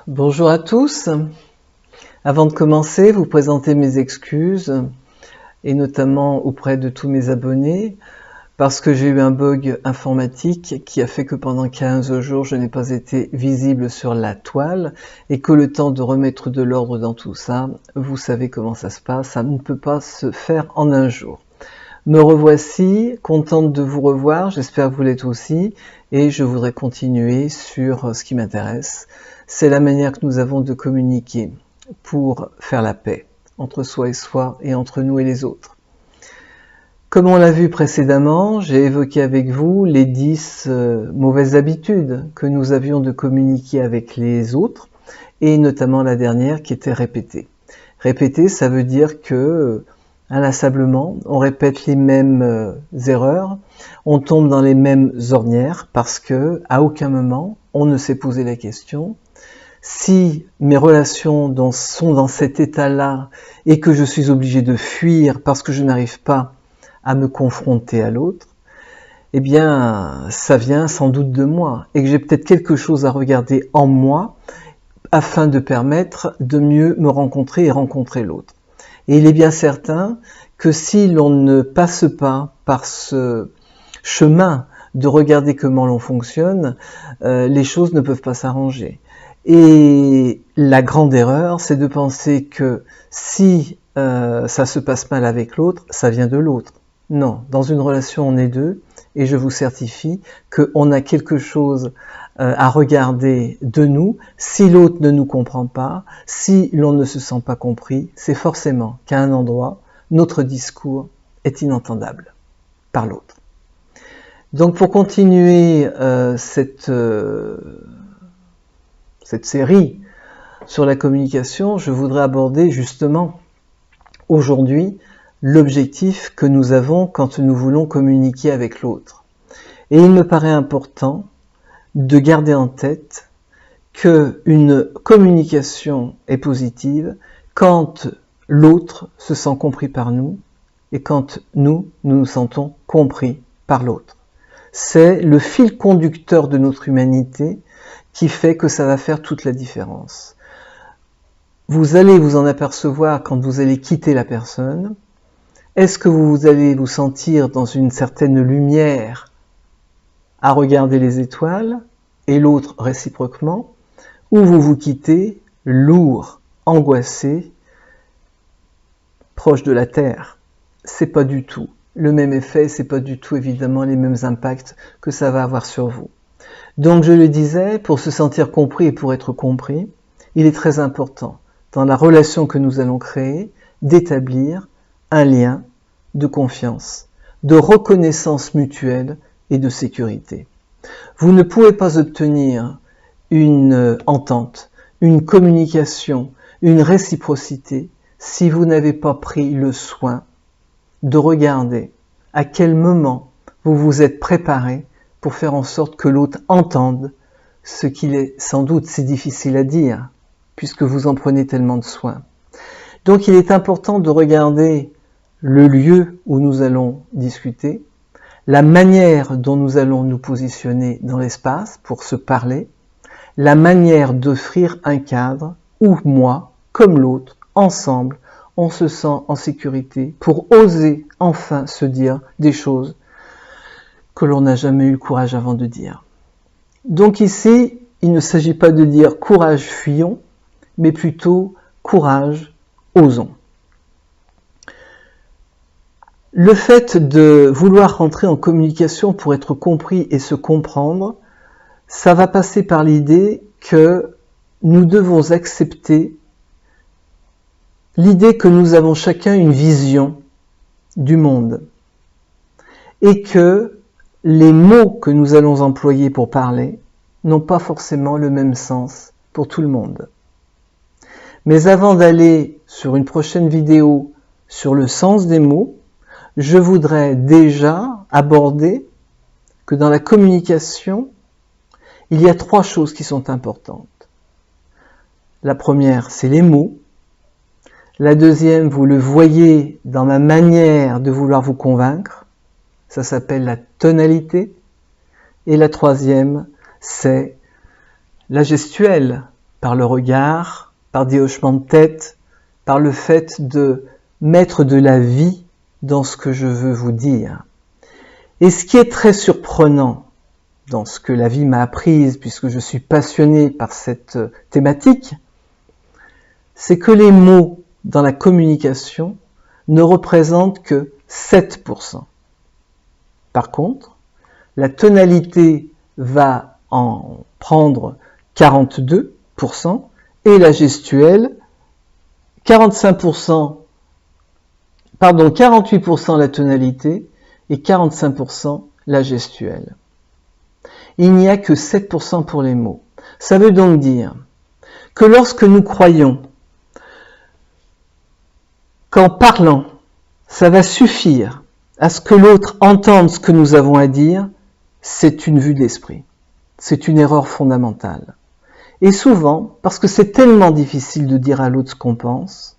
Bonjour à tous. Avant de commencer, vous présenter mes excuses, et notamment auprès de tous mes abonnés, parce que j'ai eu un bug informatique qui a fait que pendant 15 jours, je n'ai pas été visible sur la toile, et que le temps de remettre de l'ordre dans tout ça, vous savez comment ça se passe, ça ne peut pas se faire en un jour. Me revoici, contente de vous revoir, j'espère que vous l'êtes aussi, et je voudrais continuer sur ce qui m'intéresse. C'est la manière que nous avons de communiquer pour faire la paix entre soi et entre nous et les autres. Comme on l'a vu précédemment, j'ai évoqué avec vous les 10 mauvaises habitudes que nous avions de communiquer avec les autres, et notamment la dernière qui était répéter. Répéter, ça veut dire que inlassablement, on répète les mêmes erreurs, on tombe dans les mêmes ornières parce que à aucun moment on ne s'est posé la question si mes relations sont dans cet état-là et que je suis obligé de fuir parce que je n'arrive pas à me confronter à l'autre, eh bien ça vient sans doute de moi et que j'ai peut-être quelque chose à regarder en moi afin de permettre de mieux me rencontrer et rencontrer l'autre. Et il est bien certain que si l'on ne passe pas par ce chemin de regarder comment l'on fonctionne, les choses ne peuvent pas s'arranger. Et la grande erreur, c'est de penser que si ça se passe mal avec l'autre, ça vient de l'autre. Non, dans une relation, on est deux, et je vous certifie qu'on a quelque chose à regarder de nous. Si l'autre ne nous comprend pas, si l'on ne se sent pas compris, c'est forcément qu'à un endroit, notre discours est inentendable par l'autre. Donc pour continuer cette série sur la communication, je voudrais aborder justement aujourd'hui l'objectif que nous avons quand nous voulons communiquer avec l'autre. Et il me paraît important de garder en tête qu'une communication est positive quand l'autre se sent compris par nous et quand nous nous sentons compris par l'autre. C'est le fil conducteur de notre humanité qui fait que ça va faire toute la différence. Vous allez vous en apercevoir quand vous allez quitter la personne. Est-ce que vous allez vous sentir dans une certaine lumière à regarder les étoiles et l'autre réciproquement, ou vous vous quittez lourd, angoissé, proche de la terre? C'est pas du tout le même effet, c'est pas du tout évidemment les mêmes impacts que ça va avoir sur vous. Donc je le disais, pour se sentir compris et pour être compris, il est très important, dans la relation que nous allons créer, d'établir un lien de confiance, de reconnaissance mutuelle et de sécurité. Vous ne pouvez pas obtenir une entente, une communication, une réciprocité si vous n'avez pas pris le soin de regarder à quel moment vous vous êtes préparé pour faire en sorte que l'autre entende ce qu'il est sans doute si difficile à dire, puisque vous en prenez tellement de soin. Donc il est important de regarder le lieu où nous allons discuter, la manière dont nous allons nous positionner dans l'espace pour se parler, la manière d'offrir un cadre où moi, comme l'autre, ensemble, on se sent en sécurité pour oser enfin se dire des choses que l'on n'a jamais eu le courage avant de dire. Donc ici, il ne s'agit pas de dire courage, fuyons, mais plutôt courage, osons. Le fait de vouloir rentrer en communication pour être compris et se comprendre, ça va passer par l'idée que nous devons accepter l'idée que nous avons chacun une vision du monde et que les mots que nous allons employer pour parler n'ont pas forcément le même sens pour tout le monde. Mais avant d'aller sur une prochaine vidéo sur le sens des mots, je voudrais déjà aborder que dans la communication, il y a 3 choses qui sont importantes. La première, c'est les mots. La deuxième, vous le voyez dans ma manière de vouloir vous convaincre. Ça s'appelle la tonalité. Et la troisième, c'est la gestuelle, par le regard, par des hochements de tête, par le fait de mettre de la vie dans ce que je veux vous dire. Et ce qui est très surprenant dans ce que la vie m'a apprise, puisque je suis passionné par cette thématique, c'est que les mots dans la communication ne représentent que 7%. Par contre, la tonalité va en prendre 42% et la gestuelle 48% la tonalité et 45% la gestuelle. Il n'y a que 7% pour les mots. Ça veut donc dire que lorsque nous croyons qu'en parlant, ça va suffire à ce que l'autre entende ce que nous avons à dire, c'est une vue de l'esprit. C'est une erreur fondamentale. Et souvent, parce que c'est tellement difficile de dire à l'autre ce qu'on pense,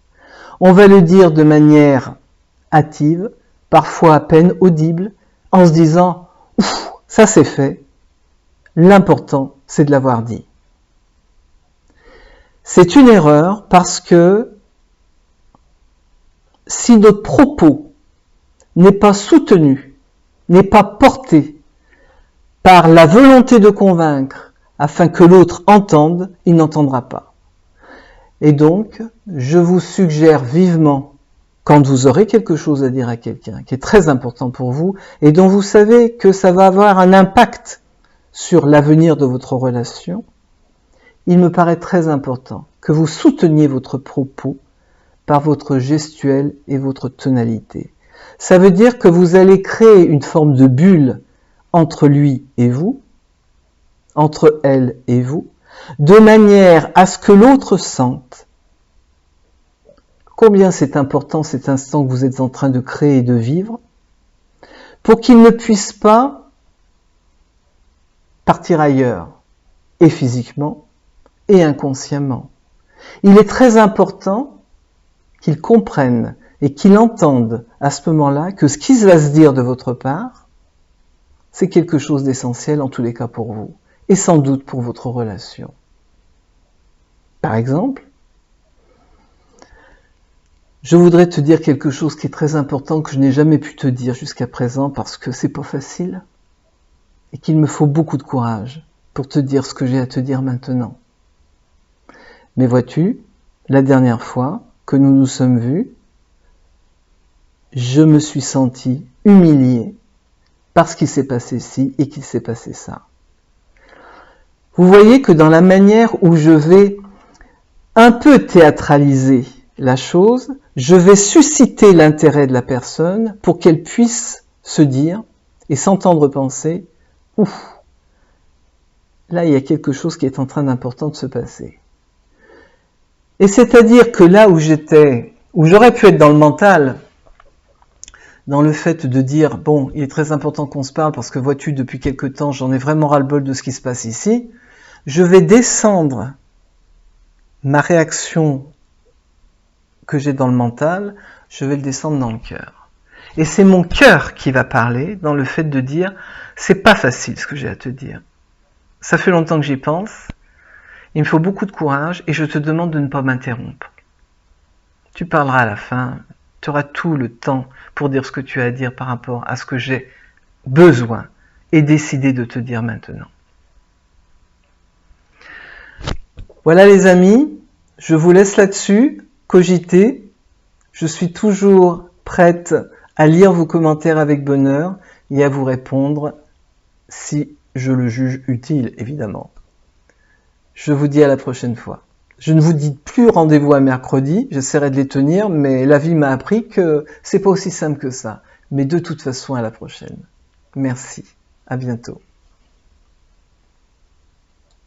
on va le dire de manière hâtive, parfois à peine audible, en se disant « Ouf, ça c'est fait, l'important c'est de l'avoir dit ». C'est une erreur parce que si notre propos n'est pas soutenu, n'est pas porté par la volonté de convaincre afin que l'autre entende, il n'entendra pas. Et donc, je vous suggère vivement, quand vous aurez quelque chose à dire à quelqu'un qui est très important pour vous et dont vous savez que ça va avoir un impact sur l'avenir de votre relation, il me paraît très important que vous souteniez votre propos par votre gestuelle et votre tonalité. Ça veut dire que vous allez créer une forme de bulle entre lui et vous, entre elle et vous, de manière à ce que l'autre sente combien c'est important cet instant que vous êtes en train de créer et de vivre, pour qu'il ne puisse pas partir ailleurs, et physiquement, et inconsciemment. Il est très important qu'il comprenne et qu'il entende à ce moment-là que ce qui va se dire de votre part, c'est quelque chose d'essentiel en tous les cas pour vous, et sans doute pour votre relation. Par exemple, je voudrais te dire quelque chose qui est très important que je n'ai jamais pu te dire jusqu'à présent parce que c'est pas facile et qu'il me faut beaucoup de courage pour te dire ce que j'ai à te dire maintenant. Mais vois-tu, la dernière fois que nous nous sommes vus, je me suis senti humilié parce qu'il s'est passé ci et qu'il s'est passé ça. Vous voyez que dans la manière où je vais un peu théâtraliser la chose, je vais susciter l'intérêt de la personne pour qu'elle puisse se dire et s'entendre penser « Ouf, là il y a quelque chose qui est en train d'important de se passer ». Et c'est-à-dire que là où j'aurais pu être dans le mental, dans le fait de dire « Bon, il est très important qu'on se parle parce que vois-tu, depuis quelque temps, j'en ai vraiment ras-le-bol de ce qui se passe ici », je vais descendre ma réaction que j'ai dans le mental, je vais le descendre dans le cœur. Et c'est mon cœur qui va parler dans le fait de dire « c'est pas facile ce que j'ai à te dire. Ça fait longtemps que j'y pense, il me faut beaucoup de courage et je te demande de ne pas m'interrompre. Tu parleras à la fin, tu auras tout le temps pour dire ce que tu as à dire par rapport à ce que j'ai besoin et décidé de te dire maintenant. » Voilà les amis, je vous laisse là-dessus, cogiter. Je suis toujours prête à lire vos commentaires avec bonheur et à vous répondre si je le juge utile, évidemment. Je vous dis à la prochaine fois. Je ne vous dis plus rendez-vous à mercredi, j'essaierai de les tenir, mais la vie m'a appris que c'est pas aussi simple que ça. Mais de toute façon, à la prochaine. Merci, à bientôt.